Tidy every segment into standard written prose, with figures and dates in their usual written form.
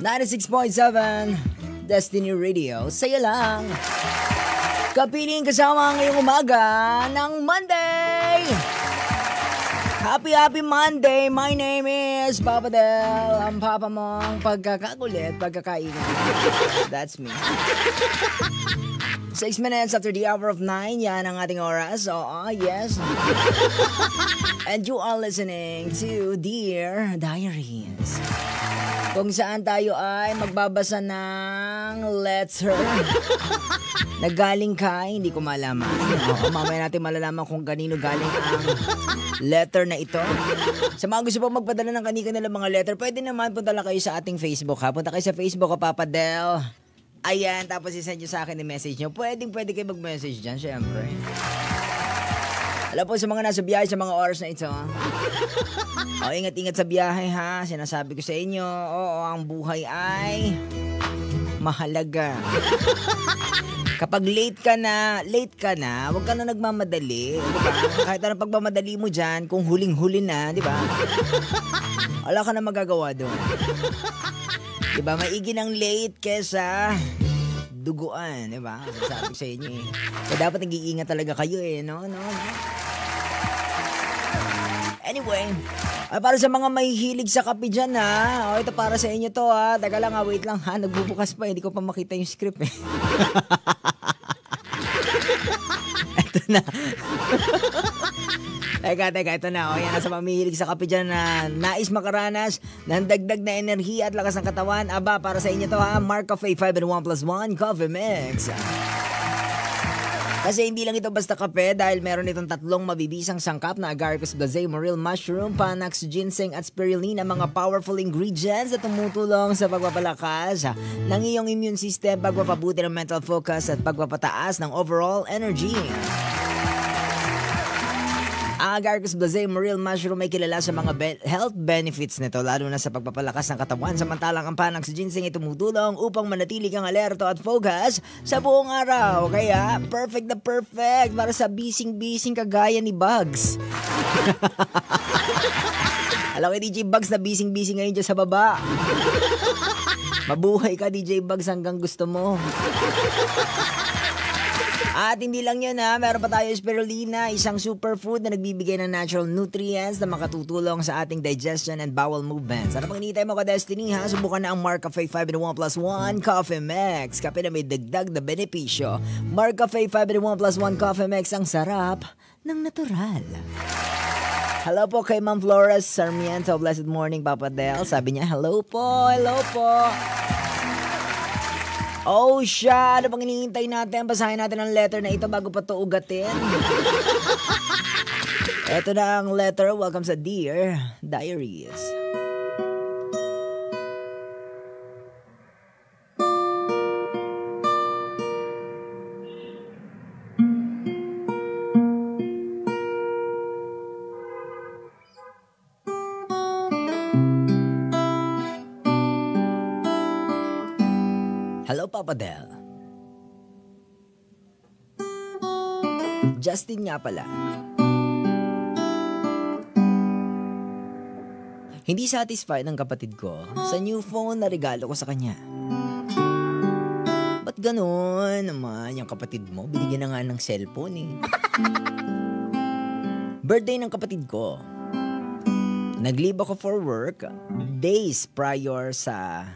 96.7 Destiny Radio. Saya lang. Kapiling kasama ngayong umaga ng Monday. Happy Monday. My name is Papa Del. Ang papa mong pagkakakulit, pagkakaingay. That's me. 6 minutes after the hour of 9. Yan ang ating oras. Oo, yes. And you are listening to Dear Diaries, kung saan tayo ay magbabasa ng letter na galing kay, hindi ko malaman. Mamaya natin malalaman kung kanino galing ang letter na ito. Sa mga gusto po magpadala ng kanilang mga letter, pwede naman punta lang kayo sa ating Facebook, ha? Punta kayo sa Facebook, Papa Del. Ayan, tapos isend nyo sa akin yung message nyo. Pwede kayo mag-message dyan, syempre. Alam po sa mga nasa biyahe sa mga oras na ito. Ingat-ingat sa biyahe, ha. Sinasabi ko sa inyo, ang buhay ay mahalaga. Kapag late ka na, huwag ka na nagmamadali. Diba? Kahit anong pagmamadali mo dyan, kung huling-huli na, di ba? Wala ka na magagawa doon. Diba? Maigi ng late kesa duguan, di ba? Sabi ko sa inyo eh. Kaya dapat nag-iingat talaga kayo eh, no? Anyway, para sa mga may hilig sa kape dyan, ha? Ito para sa inyo to, ha? Taga lang, ha? Wait lang, ha? Nagbubukas pa, hindi ko pa makita yung script, eh. Ito na. Teka, ito na. Yan, nasa mga mahilig sa kape dyan na nais makaranas ng dagdag na enerhiya at lakas ng katawan. Aba, para sa inyo to, ha? Mark Cafe 5-in-1+1 Coffee Mix. Kasi hindi lang ito basta kape dahil meron itong 3 mabibisang sangkap na agaricus blazei, morel mushroom, panax, ginseng at spirulina, mga powerful ingredients na tumutulong sa pagpapalakas ng iyong immune system, pagpapabuti ng mental focus at pagpapataas ng overall energy. Ang agaricus blazei, morel mushroom ay kilala sa mga health benefits nito, lalo na sa pagpapalakas ng katawan. Samantalang ang panax ginseng ay tumutulong upang manatili kang alerto at focus sa buong araw. Kaya, perfect na perfect para sa bising-bising kagaya ni Bugs. Alam ko, DJ Bugs, na bising-bising ngayon dyan sa baba. Mabuhay ka, DJ Bugs, hanggang gusto mo. At hindi lang yun, ha, meron pa tayo spirulina, isang superfood na nagbibigay ng natural nutrients na makatutulong sa ating digestion and bowel movements. Ano pang hinihintay mo ka, Destiny, ha? Subukan na ang Mark Cafe 5-in-1+1 Coffee Mix. Kape na may dagdag na benepisyo. Mark Cafe 5-in-1+1 Coffee Mix, ang sarap ng natural. Hello po kay Ma'am Flores Sarmiento. Blessed morning, Papa Del. Sabi niya, hello po. Oh, siya! Ano bang hinihintay natin? Basahin natin ang letter na ito bago pa ito ugatin. Ito na ang letter. Welcome sa Dear Diaries. Hello, Papa Del. Justin nga pala. Hindi satisfied ang kapatid ko sa new phone na regalo ko sa kanya. Ba't ganun naman yung kapatid mo? Binigyan na nga ng cellphone eh. Birthday ng kapatid ko. Nag-leave ako for work days prior sa...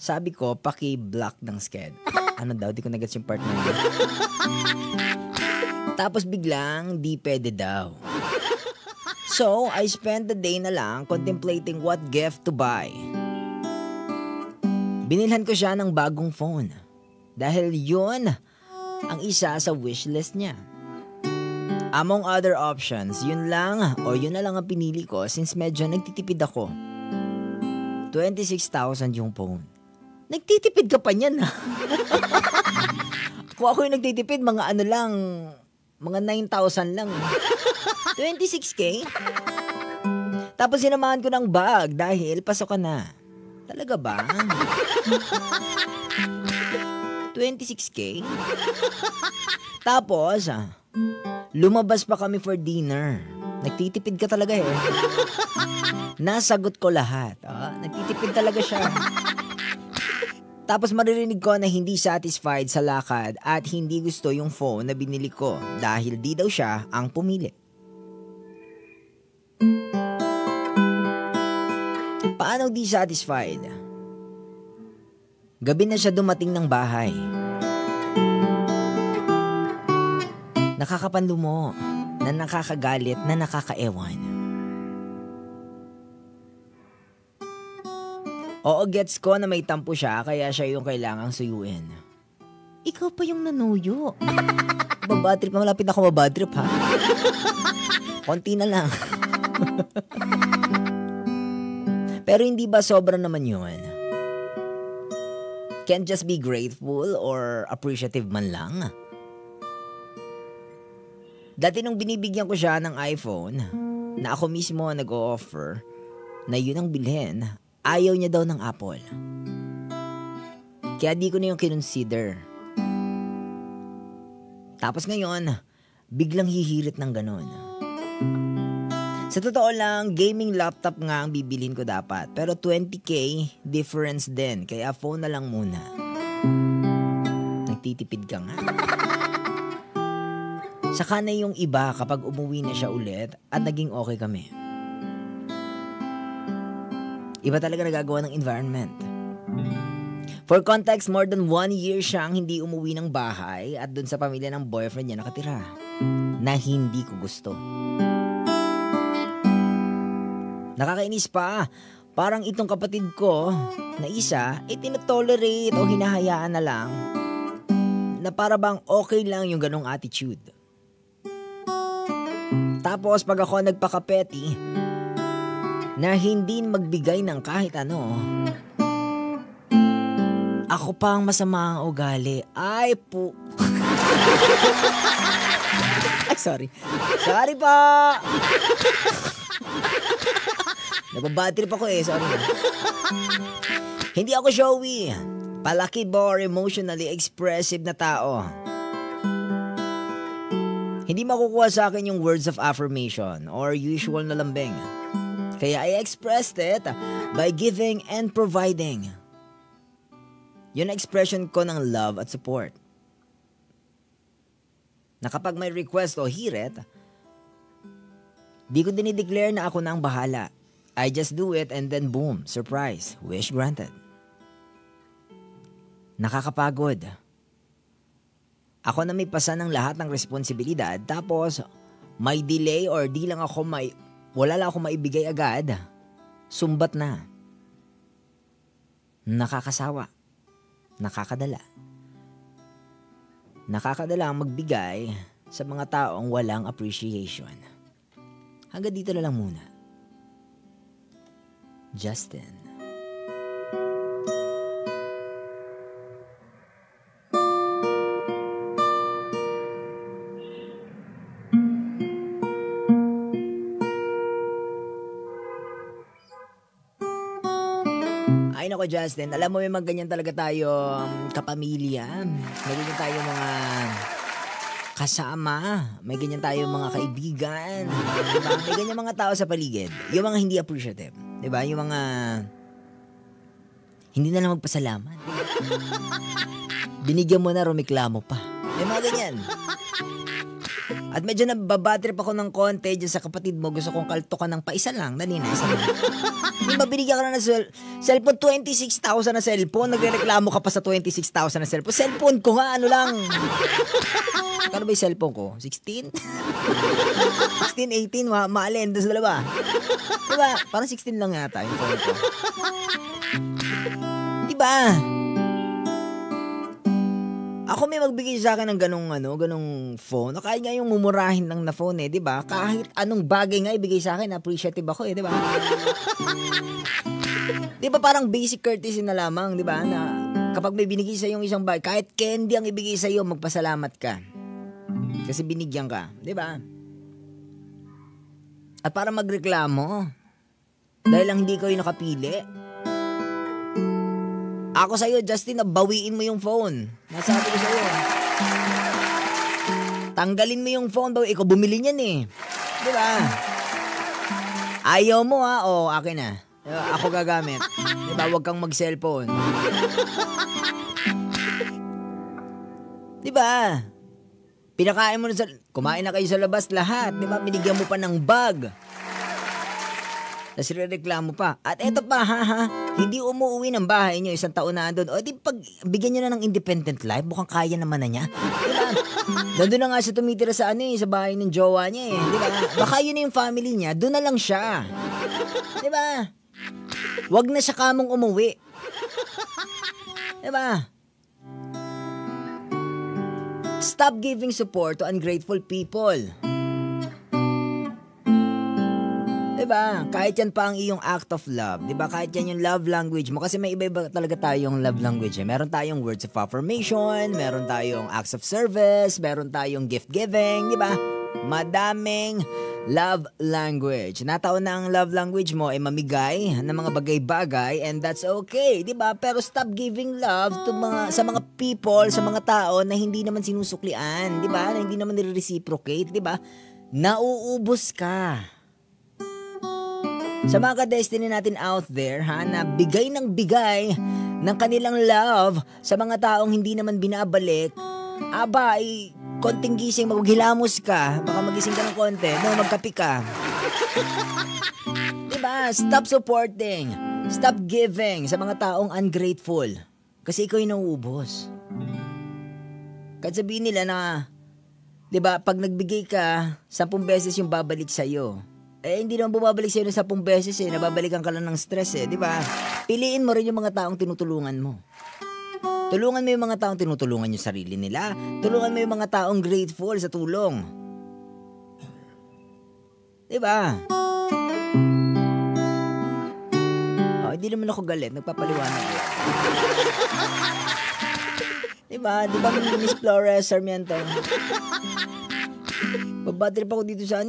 Sabi ko, paki-block ng sked. Ano daw, di ko nagets yung part na yun. Tapos biglang, di pwede daw. So, I spent the day na lang contemplating what gift to buy. Binilhan ko siya ng bagong phone. Dahil yun ang isa sa wishlist niya. Among other options, yun lang o yun na lang ang pinili ko since medyo nagtitipid ako. 26,000 yung phone. Nagtitipid ka pa niyan, ha? Kung ako yung nagtitipid, mga ano lang, mga 9,000 lang. 26K? Tapos sinamahan ko ng bag dahil pasok ka na. Talaga ba? 26K? Tapos, lumabas pa kami for dinner. Nagtitipid ka talaga eh. Nasagot ko lahat. Nagtitipid talaga siya. Tapos maririnig ko na hindi satisfied sa lakad at hindi gusto yung phone na binili ko dahil di daw siya ang pumili. Paano di satisfied? Gabi na siya dumating ng bahay. Nakakapanlumo, na nakakagalit, na nakakaewan. Oo, gets ko na may tampo siya, kaya siya yung kailangang suyuin. Ikaw pa yung nanuyo. Babadrip, malapit ako mabadrip ha. Konti na lang. Pero hindi ba sobra naman yun? Can't just be grateful or appreciative man lang. Dati nung binibigyan ko siya ng iPhone, na ako mismo nag-o-offer na yun ang bilhin, ayaw niya daw ng Apple. Kaya di ko na yung kinonsider. Tapos ngayon, biglang hihirit ng ganon. Sa totoo lang, gaming laptop nga ang bibilin ko dapat. Pero 20K difference din. Kaya phone na lang muna. Nagtitipid ka nga. Saka na yung iba kapag umuwi na siya ulit at naging okay kami. Iba talaga nagagawa ng environment. For context, more than 1 year siyang hindi umuwi ng bahay at dun sa pamilya ng boyfriend niya nakatira. Na hindi ko gusto. Nakakainis pa, parang itong kapatid ko na isa, tinatolerate o hinahayaan na lang na para bang okay lang yung ganong attitude. Tapos pag ako nagpakapeti na hindi magbigay ng kahit ano, ako pa ang masama ang ugali. Ay po. Ay, sorry. Sorry po. Nababad trip ako sorry na. Hindi ako showy. Palaki ba or emotionally expressive na tao. Hindi makukuha sa akin yung words of affirmation or usual na lambing. Kaya I expressed it by giving and providing. Yun ang expression ko ng love at support. Na kapag may request o hirit, di ko dinideclare na ako na ang bahala. I just do it and then boom, surprise, wish granted. Nakakapagod. Ako na may pasa ng lahat ng responsibilidad tapos may delay or di lang ako wala lang ako maibigay agad. Sumbat na. Nakakasawa. Nakakadala. Nakakadala ang magbigay sa mga taong walang appreciation. Hanggang dito na lang muna. Justin. Ay nako Justin, alam mo may mga ganyan talaga tayo kapamilya. May ganyan tayo mga kasama. May ganyan tayo mga kaibigan. Diba? May ganyan mga tao sa paligid. Yung mga hindi appreciative. Diba? Yung mga hindi na lang magpasalamat. Diba? Binigyan mo na, rumiklamo pa. May mga ganyan. At medyo nababatrip ako ng konti dyan sa kapatid mo. Gusto kong kaltukan ng paisa lang. Dali na, isa lang. Hindi ba binigyan ka na ng cellphone? 26,000 na cellphone. Nagre-reklamo ka pa sa 26,000 na cellphone. Cellphone ko nga, ano lang. Kano ba yung cellphone ko? 16? 16, 18, maalin. Doon sa dalawa. Diba? Parang 16 lang yata yung phone ko. Diba? Ako may magbigay sa akin ng ganong phone. Kaya nga yung mumurahin lang na phone diba? Kahit anong bagay nga ibigay sa akin, appreciative ako diba? Diba parang basic courtesy na lamang, diba? Na kapag may binigay sa yung isang bagay, kahit candy ang ibigay sa iyo, magpasalamat ka. Kasi binigyan ka, diba? At para magreklamo, dahil lang hindi ko yung nakapili, ako sa'yo, Justin, bawiin mo yung phone. Nasabi ko sa'yo. Tanggalin mo yung phone, ikaw bumili niyan Diba? Ayaw mo ha? O, akin na. Ako gagamit. Diba, huwag kang mag-cellphone. Diba? Pinakain mo na kumain na kayo sa labas lahat. Diba? Binigyan mo pa ng bag. Tapos reklamo pa. At eto pa ha, hindi umuwi ng bahay niyo 1 taon na doon. O di pag bigyan niyo na ng independent life, mukhang kaya naman na niya. Diba? Nandun na nga siya tumitira sa sa bahay ng jowa niya eh. Diba? Baka yun na yung family niya, doon na lang siya. Diba? Wag na siya kamong umuwi. Diba? Stop giving support to ungrateful people. Diba? Kahit yan pa ang iyong act of love. Diba? Kahit yan yung love language mo. Kasi may iba-iba talaga tayong love language. Eh. Meron tayong words of affirmation, meron tayong acts of service, meron tayong gift giving. Diba? Madaming love language. Nataon na ang love language mo ay mamigay ng mga bagay-bagay and that's okay. Diba? Pero stop giving love to sa mga people, sa mga tao na hindi naman sinusuklian. Diba? Na hindi naman nire-reciprocate. Diba? Nauubos ka. Sa mga ka-destiny natin out there, na bigay ng kanilang love sa mga taong hindi naman binabalik, konting gising, maghilamos ka, baka magising ka ng konti, magkapi ka. Diba? Stop supporting, stop giving sa mga taong ungrateful. Kasi ikaw yung nauubos. Kahit sabihin nila na, diba, pag nagbigay ka, 10 beses yung babalik sa'yo. Hindi naman bumabalik sa'yo ng 10 beses nababalikan ka lang ng stress di ba? Piliin mo rin yung mga taong tinutulungan mo. Tulungan mo yung mga taong tinutulungan yung sarili nila. Tulungan mo yung mga taong grateful sa tulong. Di ba? Hindi naman ako galit, nagpapaliwanag ko. Di ba? Di ba Miss Flores Sarmiento? Babatrip ako dito sa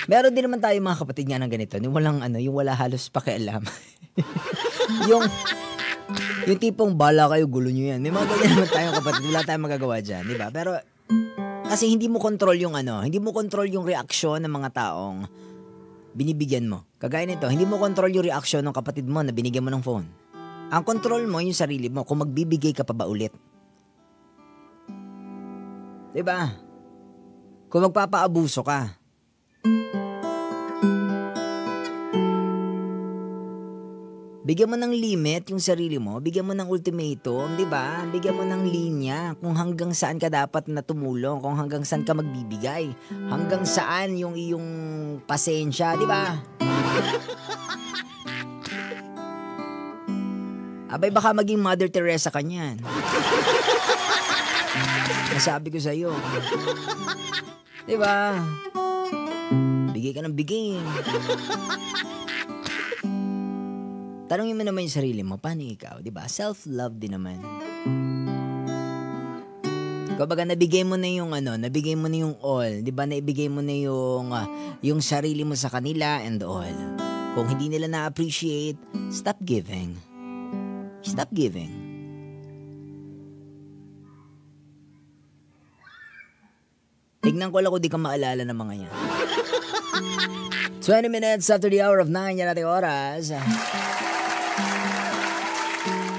Meron din naman tayo mga kapatid nga ng ganito, yung wala halos pakialam. yung tipong bala kayo, gulo nyo yan. May mga ganyan naman tayong kapatid, wala tayong magagawa dyan, di ba? Pero, kasi hindi mo control yung reaksyon ng mga taong binibigyan mo. Kagaya nito, hindi mo control yung reaksyon ng kapatid mo na binigyan mo ng phone. Ang control mo, yung sarili mo, kung magbibigay ka pa ba ulit. Di ba? Kung magpapaabuso ka. Bigyan mo ng limit yung sarili mo, bigyan mo ng ultimatum, di ba? Bigyan mo ng linya kung hanggang saan ka dapat na tumulong, kung hanggang saan ka magbibigay, hanggang saan yung iyong pasensya, di ba? Abay, baka maging Mother Teresa ka niyan. Nasabi ko sa'yo. Di ba? Bigay ka ng bigay. Tanungin mo naman yung sarili mo, paano ikaw, di ba? Self-love din naman. Kumbaga, nabigay mo na yung all, di ba? Naibigay mo na yung sarili mo sa kanila and all. Kung hindi nila na-appreciate, stop giving. Stop giving. Tignan ko lang kung di ka maalala ng mga yan. 20 minutes after the hour of 9, yan natin oras.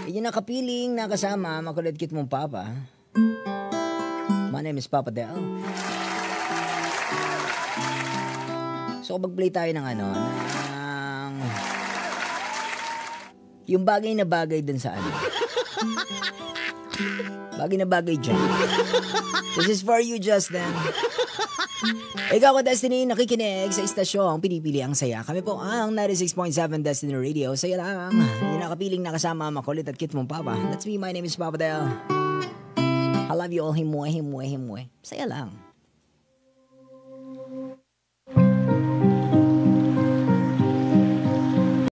Yung nakapiling, nakasama, makulit kit mong papa. My name is Papa Del. So, mag-play tayo ng yung bagay na bagay dun sa bagay na bagay dyan. This is for you, Justin. Ikaw ko, Destiny, nakikinig sa istasyong pinipili ang saya. Kami po ang 96.7 Destiny Radio. Saya lang. Yung nakapiling nakasama, makulit at cute mong papa. That's me, my name is Papa Del. I love you all, himwe. Saya lang.